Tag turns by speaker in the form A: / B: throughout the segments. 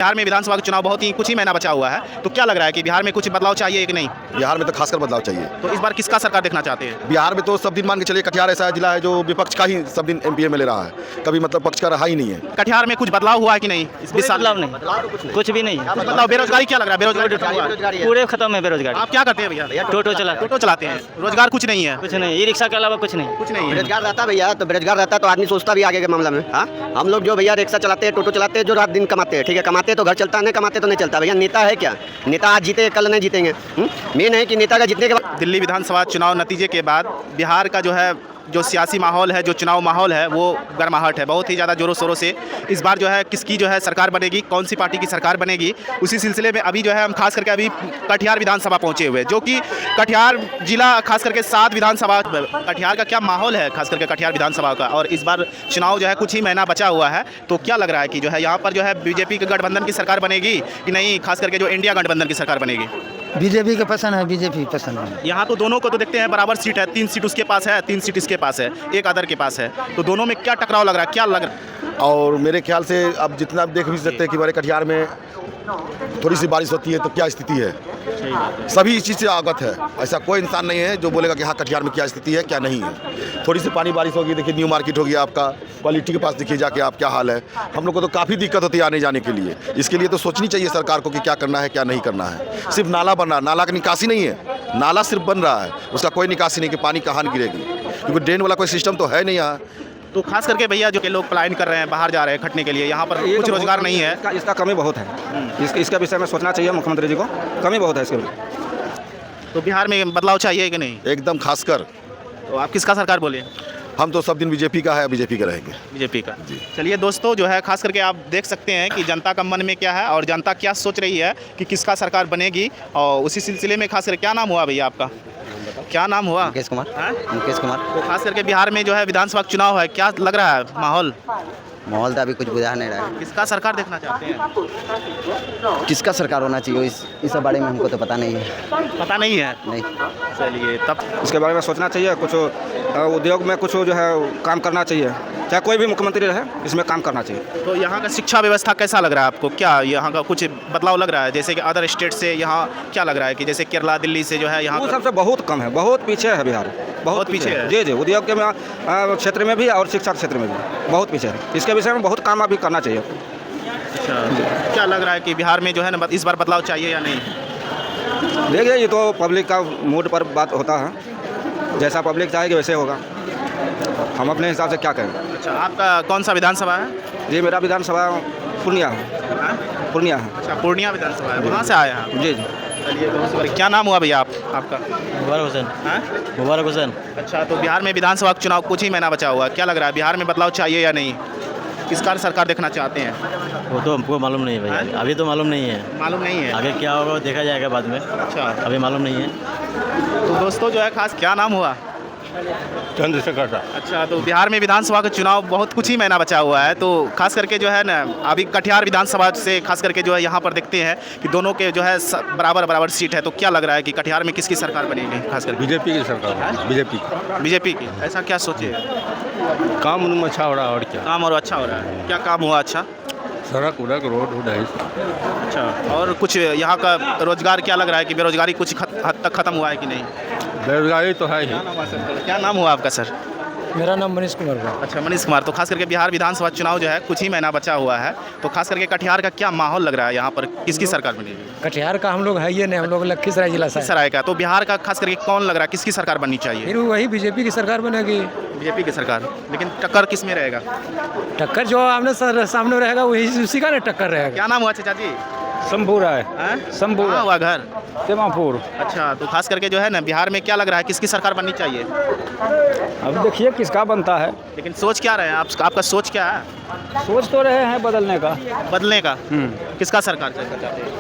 A: बिहार में विधानसभा का चुनाव बहुत ही कुछ ही महीना बचा हुआ है, तो क्या लग रहा है कि बिहार में कुछ बदलाव चाहिए कि नहीं?
B: बिहार में तो खासकर बदलाव चाहिए।
A: तो इस बार किसका सरकार देखना चाहते हैं?
B: बिहार में तो सब दिन मान के चलिए, कटिहार ऐसा जिला है जो विपक्ष का ही सब दिन एमपीए में ले रहा है, कभी मतलब पक्ष का रहा ही नहीं है।
A: कटिहार में कुछ बदलाव हुआ है कि नहीं इस 20 साल?
C: बदलाव नहीं, कुछ भी नहीं।
A: बदलाव बेरोजगारी क्या लग रहा है? बेरोजगारी
C: पूरे खत्म है बेरोजगारी।
A: आप क्या करते हैं भैया?
C: टोटो
A: चलाते हैं। रोजगार कुछ नहीं है?
C: कुछ नहीं, ई रिक्शा के अलावा कुछ नहीं।
A: कुछ नहीं है।
D: बेरोजगार रहता भैया, तो बेरोजगार रहता तो आदमी सोचता भी आगे के मामला में। हाँ, हम लोग जो भैया रिक्शा चलाते हैं, टोटो चलाते हैं, जो रात दिन कमाते हैं, ठीक है, कमाते तो घर चलता है, नहीं कमाते तो नहीं चलता। भैया नेता है क्या? नेता आज जीते कल नहीं जीतेंगे। मेन है कि नेता का जीतने के बाद
A: दिल्ली विधानसभा चुनाव नतीजे के बाद बिहार का जो सियासी माहौल है, जो चुनाव माहौल है, वो गर्माहट है बहुत ही ज़्यादा ज़ोरों शोरों से। इस बार जो है किसकी सरकार बनेगी, कौन सी पार्टी की सरकार बनेगी, उसी सिलसिले में अभी हम खास करके अभी कटिहार विधानसभा पहुंचे हुए, जो कि कटिहार जिला खास करके 7 विधानसभा, कटिहार का क्या माहौल है खास करके कटिहार विधानसभा का। और इस बार चुनाव कुछ ही महीना बचा हुआ है, तो क्या लग रहा है कि यहाँ पर बीजेपी के गठबंधन की सरकार बनेगी कि नहीं, खास करके जो इंडिया गठबंधन की सरकार बनेगी?
E: बीजेपी के पसंद है, बीजेपी पसंद है।
A: यहाँ तो दोनों को तो देखते हैं बराबर सीट है, 3 सीट उसके पास है, 3 सीट इसके पास है, एक अदर के पास है, तो दोनों में क्या टकराव लग रहा है, क्या लग रहा है?
B: और मेरे ख्याल से अब जितना आप देख भी सकते हैं कि हमारे कटिहार में थोड़ी सी बारिश होती है तो क्या स्थिति है, सभी इस चीज़ से अवगत है। ऐसा कोई इंसान नहीं है जो बोलेगा कि हाँ कटिहार में क्या स्थिति है क्या नहीं है। थोड़ी सी पानी बारिश होगी, देखिए न्यू मार्केट हो गया आपका, क्वालिटी के पास देखिए जाके आप क्या हाल है। हम लोग को तो काफ़ी दिक्कत होती है आने जाने के लिए। इसके लिए तो सोचनी चाहिए सरकार को कि क्या करना है क्या नहीं करना है। सिर्फ नाला बन रहा, नाला का निकासी नहीं है, नाला सिर्फ बन रहा है, उसका कोई निकासी नहीं कि पानी कहाँ गिरेगी, क्योंकि ड्रेन वाला कोई सिस्टम तो है नहीं यहाँ।
A: तो खास करके भैया जो कि लोग पलायन कर रहे हैं, बाहर जा रहे हैं खटने के लिए, यहाँ पर कुछ रोजगार नहीं है,
F: इसका कमी बहुत है। इसके विषय में सोचना चाहिए मुख्यमंत्री जी को, कमी बहुत है इसके लिए।
A: तो बिहार में बदलाव चाहिए कि नहीं?
B: एकदम खासकर।
A: तो आप किसका सरकार बोले?
B: हम तो सब दिन बीजेपी का है, बीजेपी का रहेंगे।
A: बीजेपी का। चलिए दोस्तों, खास करके आप देख सकते हैं कि जनता का मन में क्या है और जनता क्या सोच रही है कि किसका सरकार बनेगी। और उसी सिलसिले में खास करके क्या नाम हुआ भैया आपका? क्या नाम हुआ?
D: मुकेश कुमार।
A: मुकेश कुमार। तो खास करके बिहार में विधानसभा चुनाव है, क्या लग रहा है माहौल?
D: माहौल तो अभी कुछ बुझा नहीं रहा है।
A: किसका सरकार देखना चाहते हैं?
D: किसका सरकार होना चाहिए इस बारे में हमको तो पता नहीं है।
A: पता नहीं है?
D: नहीं।
A: चलिए तब
F: इसके बारे में सोचना चाहिए, कुछ उद्योग में कुछ काम करना चाहिए, चाहे कोई भी मुख्यमंत्री रहे, इसमें काम करना चाहिए।
A: तो यहाँ का शिक्षा व्यवस्था कैसा लग रहा है आपको? क्या यहाँ का कुछ बदलाव लग रहा है, जैसे कि अदर स्टेट से यहाँ क्या लग रहा है कि जैसे केरला दिल्ली से यहाँ
F: वो सबसे बहुत कम है, बहुत पीछे है बिहार, बहुत पीछे है। जी, उद्योग के क्षेत्र में भी और शिक्षा क्षेत्र में भी बहुत पीछे है। इसके विषय में बहुत काम अभी करना चाहिए।
A: अच्छा, क्या लग रहा है कि बिहार में इस बार बदलाव चाहिए या नहीं?
F: देखिए, ये तो पब्लिक का मूड पर बात होता है, जैसा पब्लिक चाहेगी वैसे होगा, हम अपने हिसाब से क्या करें।
A: अच्छा, आपका कौन सा विधानसभा है?
F: जी, मेरा विधानसभा पूर्णिया है। पूर्णिया है।
A: अच्छा, पूर्णिया विधानसभा है, वहाँ से आए हैं?
F: जी।
A: चलिए तो क्या नाम हुआ भैया आपका?
C: मुबारक हुसैन। मुबारक हुसैन।
A: अच्छा, तो बिहार में विधानसभा चुनाव कुछ ही महीना बचा हुआ, क्या लग रहा है बिहार में बदलाव चाहिए या नहीं? किसका सरकार देखना चाहते हैं?
C: वो तो हमको मालूम नहीं है भैया, अभी तो मालूम नहीं है।
A: मालूम नहीं है?
C: आगे क्या होगा देखा जाएगा बाद में।
A: अच्छा,
C: अभी मालूम नहीं है।
A: तो दोस्तों खास क्या नाम हुआ?
F: चंद्रशेखर।
A: अच्छा, तो बिहार में विधानसभा का चुनाव बहुत कुछ ही महीना बचा हुआ है, तो खास करके अभी कटिहार विधानसभा से खास करके यहाँ पर देखते हैं कि दोनों के बराबर सीट है, तो क्या लग रहा है कि कटिहार में किसकी सरकार बनेगी? खास करके
F: बीजेपी की सरकार।
A: बीजेपी की। ऐसा क्या सोचे?
F: काम अच्छा हो रहा है और क्या?
A: काम और अच्छा हो रहा है? क्या काम हुआ अच्छा?
F: सड़क उड़क रोड उड़ है।
A: अच्छा, और कुछ यहाँ का रोजगार क्या लग रहा है कि बेरोजगारी कुछ हद तक खत्म हुआ है कि नहीं?
F: बेरोजगारी तो है ही।
A: क्या नाम हुआ आपका सर?
E: मेरा नाम मनीष कुमार है।
A: अच्छा, मनीष कुमार। तो खास करके बिहार विधानसभा चुनाव कुछ ही महीना बचा हुआ है, तो खास करके कटिहार का क्या माहौल लग रहा है, यहाँ पर किसकी सरकार बनेगी?
E: कटिहार का हम लोग है ये नहीं, हम लोग लखीसराय जिला से।
A: सराय का। तो बिहार का खास करके कौन लग रहा है किसकी सरकार बननी चाहिए?
E: फिर वही बीजेपी की सरकार बनेगी।
A: बीजेपी की सरकार, लेकिन टक्कर किस में रहेगा?
E: टक्कर जो आमने सामने रहेगा वही उसी का ना टक्कर रहेगा।
A: क्या नाम हुआ चाचा जी?
F: शंभू राय।
A: शंभू हुआ घर
F: तेमापुर।
A: अच्छा, तो खास करके बिहार में क्या लग रहा है किसकी सरकार बननी चाहिए?
F: अब देखिए किसका बनता है,
A: लेकिन सोच क्या रहे हैं आपका सोच क्या है?
F: सोच तो रहे हैं बदलने का।
A: किसका सरकार चाहते हैं?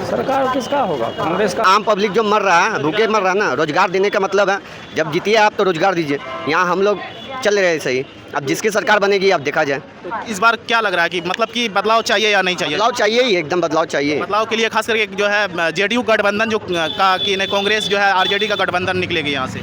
F: सरकार किसका होगा? कांग्रेस का।
D: आम पब्लिक जो मर रहा है, भूखे मर रहा है ना, रोजगार देने का मतलब है जब जीतिए आप तो रोजगार दीजिए। यहाँ हम लोग चल रहे हैं सही। अब जिसकी सरकार बनेगी अब देखा जाए।
A: तो इस बार क्या लग रहा है कि मतलब कि बदलाव चाहिए या नहीं चाहिए?
D: बदलाव चाहिए ही, एकदम बदलाव चाहिए।
A: बदलाव के लिए खास करके जो है जेडीयू गठबंधन जो का कि नहीं, कांग्रेस जो है आरजेडी का गठबंधन निकलेगी यहाँ से।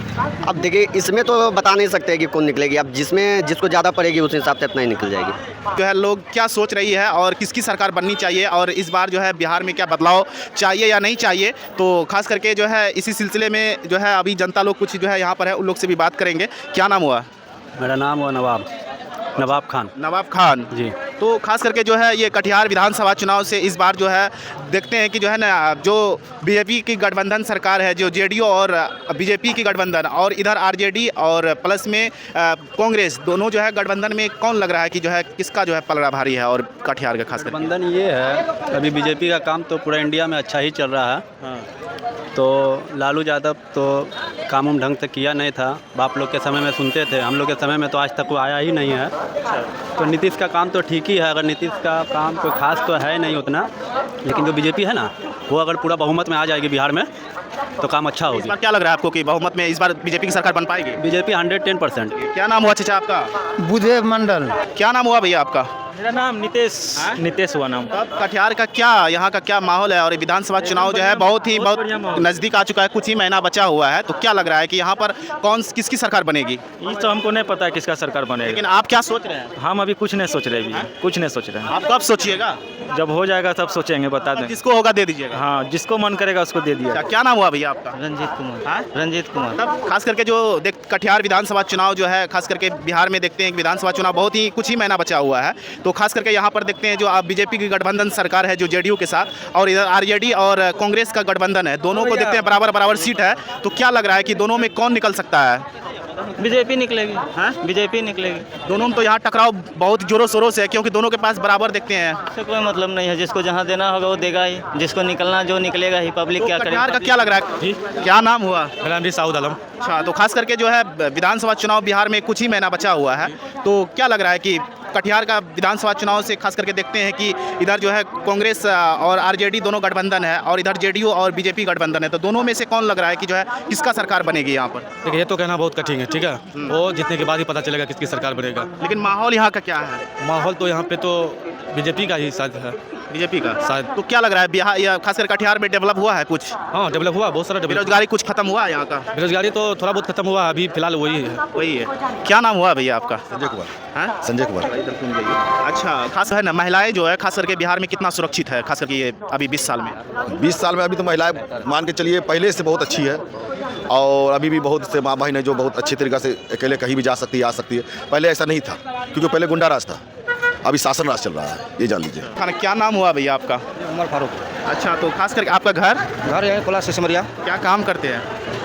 D: अब देखिए इसमें तो बता नहीं सकते कि कौन निकलेगी, अब जिसमें जिसको ज़्यादा पड़ेगी उस हिसाब से अपना ही निकल जाएगी।
A: जो है लोग क्या सोच रही है और किसकी सरकार बननी चाहिए और इस बार जो है बिहार में क्या बदलाव चाहिए या नहीं चाहिए, तो खास करके जो है इसी सिलसिले में जो है अभी जनता लोग कुछ जो है यहाँ पर है उन लोग से भी बात करेंगे। क्या नाम हुआ?
C: मेरा नाम हुआ नवाब खान।
A: नवाब खान
C: जी।
A: तो खास करके जो है ये कटिहार विधानसभा चुनाव से इस बार जो है देखते हैं कि जो है ना जो बीजेपी की गठबंधन सरकार है, जो जेडीयू और बीजेपी की गठबंधन और इधर आरजेडी और प्लस में कांग्रेस, दोनों जो है गठबंधन में कौन लग रहा है कि जो है किसका जो है पलड़ा भारी है और कटिहार का खास करके?
C: गठबंधन ये है, अभी बीजेपी का काम तो पूरा इंडिया में अच्छा ही चल रहा है।
A: हाँ।
C: तो लालू यादव तो काम ढंग से किया नहीं था, बाप लोग के समय में सुनते थे, हम लोग के समय में तो आज तक वो आया ही नहीं है। तो नीतीश का काम तो ठीक ही है, अगर नीतीश का काम कोई खास तो है नहीं उतना, लेकिन जो बीजेपी है ना वो अगर पूरा बहुमत में आ जाएगी बिहार में तो काम अच्छा
A: इस
C: होगा।
A: बार क्या लग रहा है आपको कि बहुमत में इस बार बीजेपी की सरकार बन पाएगी?
C: बीजेपी 110%।
A: क्या नाम हुआ चाचा आपका?
E: बुधेव मंडल।
A: क्या नाम हुआ भैया आपका?
G: मेरा नाम नितेश हुआ नाम।
A: अब कटिहार का क्या यहाँ का क्या माहौल है और विधानसभा चुनाव जो है बहुत नज़दीक आ चुका है, कुछ ही महीना बचा हुआ है, तो क्या लग रहा है कि यहाँ पर किसकी सरकार बनेगी?
G: ये तो हमको नहीं पता है किसका सरकार बनेगा,
A: लेकिन आप क्या सोच रहे हैं?
G: हम अभी कुछ नहीं सोच रहे, भी कुछ नहीं सोच रहे हैं।
A: आप कब सोचिएगा?
G: जब हो जाएगा तब सोचेंगे, बता दें।
A: जिसको होगा दे दीजिएगा।
G: हाँ, जिसको मन करेगा उसको दे दिया।
A: क्या नाम हुआ भैया आपका?
C: रंजीत कुमार।
A: हाँ?
C: रंजीत कुमार।
A: तब खास करके जो कटिहार विधानसभा चुनाव जो है खास करके बिहार में देखते हैं कि विधानसभा चुनाव बहुत ही कुछ ही महीना बचा हुआ है, तो खास करके यहाँ पर देखते हैं जो आप बीजेपी की गठबंधन सरकार है जो जेडीयू के साथ, और इधर आरजेडी और कांग्रेस का गठबंधन है, दोनों को देखते हैं बराबर सीट है, तो क्या लग रहा है कि दोनों में कौन निकल सकता है?
G: बीजेपी निकलेगी।
A: हाँ?
G: बीजेपी निकलेगी।
A: दोनों में तो यहाँ टकराव बहुत जोरों शोरों से है, क्योंकि दोनों के पास बराबर देखते हैं।
G: इससे कोई मतलब नहीं है, जिसको जहाँ देना होगा वो देगा ही, जिसको निकलना जो निकलेगा ही। पब्लिक क्या करेगी?
A: कटिहार का क्या लग रहा है जी? क्या नाम हुआ?
C: मेरा नाम साउद आलम।
A: अच्छा, तो खास करके जो है विधानसभा चुनाव बिहार में कुछ ही महीना बचा हुआ है, तो क्या लग रहा है कि कटिहार का विधानसभा चुनाव से खास करके देखते हैं कि इधर जो है कांग्रेस और आरजेडी दोनों गठबंधन है और इधर जेडीयू और बीजेपी गठबंधन है, तो दोनों में से कौन लग रहा है कि जो है किसका सरकार बनेगी यहाँ पर?
C: देखिए ये तो कहना बहुत कठिन है, ठीक है, वो जीतने के बाद ही पता चलेगा किसकी सरकार बनेगा।
A: लेकिन माहौल यहाँ का क्या है?
C: माहौल तो यहाँ पे तो बीजेपी का ही साथ है।
A: बीजेपी का
C: शायद।
A: तो क्या लग रहा है बिहार या खासकर कटिहार में डेवलप हुआ है कुछ?
C: हाँ, डेवलप हुआ, बहुत सारा डेवलप।
A: बेरोजगारी कुछ खत्म हुआ है यहाँ का?
C: बेरोजगारी तो थोड़ा बहुत खत्म हुआ, अभी फिलहाल वही है।
A: वही है। क्या नाम हुआ भैया आपका?
B: संजय कुमार।
A: हाँ?
B: संजय कुमार।
A: अच्छा, खास है ना महिलाएं जो है खास करके बिहार में कितना सुरक्षित है खास करके ये अभी 20 साल में?
B: 20 साल में अभी तो महिलाएं मान के चलिए पहले से बहुत अच्छी है, और अभी भी बहुत से माँ बहन है जो बहुत अच्छे तरीक़े से अकेले कहीं भी जा सकती है, आ सकती है। पहले ऐसा नहीं था, क्योंकि पहले गुंडा राज था, अभी शासन राज चल रहा है, ये जान लीजिए।
A: खाना क्या नाम हुआ भैया आपका?
F: उमर फारूक।
A: अच्छा, तो खास करके आपका घर
F: यहीं कोला से सिमरिया
A: क्या काम करते हैं?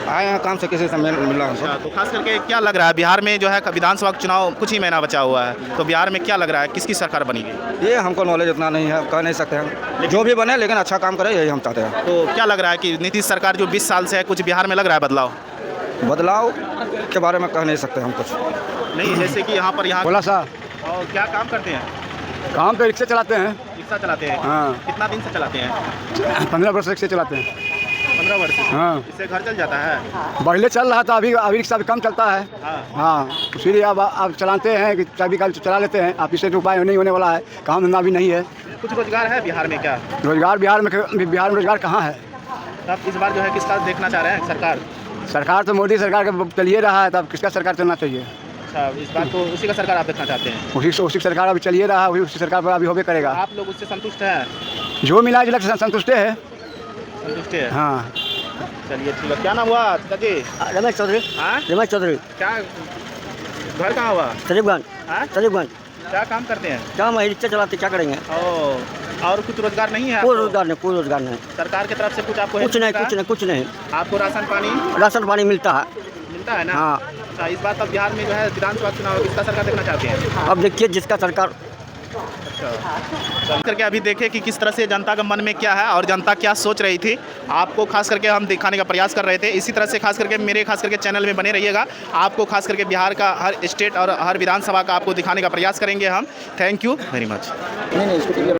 F: आए हैं काम से, किसी से मिला हमको।
A: अच्छा, तो खास करके क्या लग रहा है बिहार में जो है विधानसभा चुनाव कुछ ही महीना बचा हुआ है, तो बिहार में क्या लग रहा है किसकी सरकार बनेगी?
F: ये हमको नॉलेज उतना नहीं है, कह नहीं सकते हैं, जो भी बने लेकिन अच्छा काम करे यही हम चाहते हैं।
A: तो क्या लग रहा है कि नीतीश सरकार जो 20 साल से है कुछ बिहार में लग रहा है बदलाव?
F: बदलाव के बारे में कह नहीं सकते हम कुछ।
A: नहीं, जैसे कि यहाँ पर
E: बोला सा
A: और क्या काम करते हैं?
E: काम तो रिक्शा चलाते हैं।
A: रिक्शा चलाते हैं?
E: हाँ।
A: कितना दिन से चलाते हैं?
E: 15 वर्ष रिक्शा चलाते हैं।
A: 15 वर्ष से?
E: हाँ।
A: इससे घर चल जाता है?
E: पहले चल रहा था, अभी रिक्शा भी कम चलता है। हाँ, इसीलिए अब चलाते हैं कि कभी कभी चला लेते हैं। आप इससे उपाय नहीं होने वाला है, काम धंधा भी नहीं है।
A: कुछ रोजगार है बिहार में क्या?
E: रोजगार बिहार में रोजगार कहाँ है?
A: तब इस बार जो है किसका देखना चाह रहे हैं सरकार?
E: सरकार तो मोदी सरकार का चलिए रहा है, तब किसका सरकार चलना चाहिए?
A: अच्छा, इस बार तो उसी का सरकार आप देखना चाहते हैं?
E: उसी सरकार अभी चलिए रहा है, उसी सरकार पर अभी होबे करेगा।
A: आप लोग उससे संतुष्ट हैं?
E: जो मिला जुला के संतुष्ट है।
A: संतुष्ट है?
E: हाँ।
A: चलिए ठीक है। क्या नाम हुआ जी?
D: रमेश चौधरी।
A: हाँ?
D: रमेश चौधरी।
A: क्या घर कहाँ हुआ?
D: शरीफगंज।
A: हाँ?
D: शरीफगंज।
A: क्या काम करते हैं?
D: क्या हम रिक्शा चलाते, क्या करेंगे?
A: और कुछ रोजगार नहीं है?
D: कोई रोजगार नहीं, कोई रोजगार नहीं।
A: सरकार की तरफ से कुछ आपको
D: कुछ नहीं।
A: आपको राशन पानी
D: मिलता है।
A: मिलता है ना?
D: हाँ।
A: अच्छा, इस बार तब बिहार में जो है विधानसभा चुनाव किसका सरकार देखना चाहते हैं?
D: अब देखिए जिसका सरकार।
A: चल करके अभी देखें कि किस तरह से जनता का मन में क्या है और जनता क्या सोच रही थी, आपको खास करके हम दिखाने का प्रयास कर रहे थे। इसी तरह से खास करके मेरे खास करके चैनल में बने रहिएगा, आपको खास करके बिहार का हर स्टेट और हर विधानसभा का आपको दिखाने का प्रयास करेंगे हम। Thank you very much.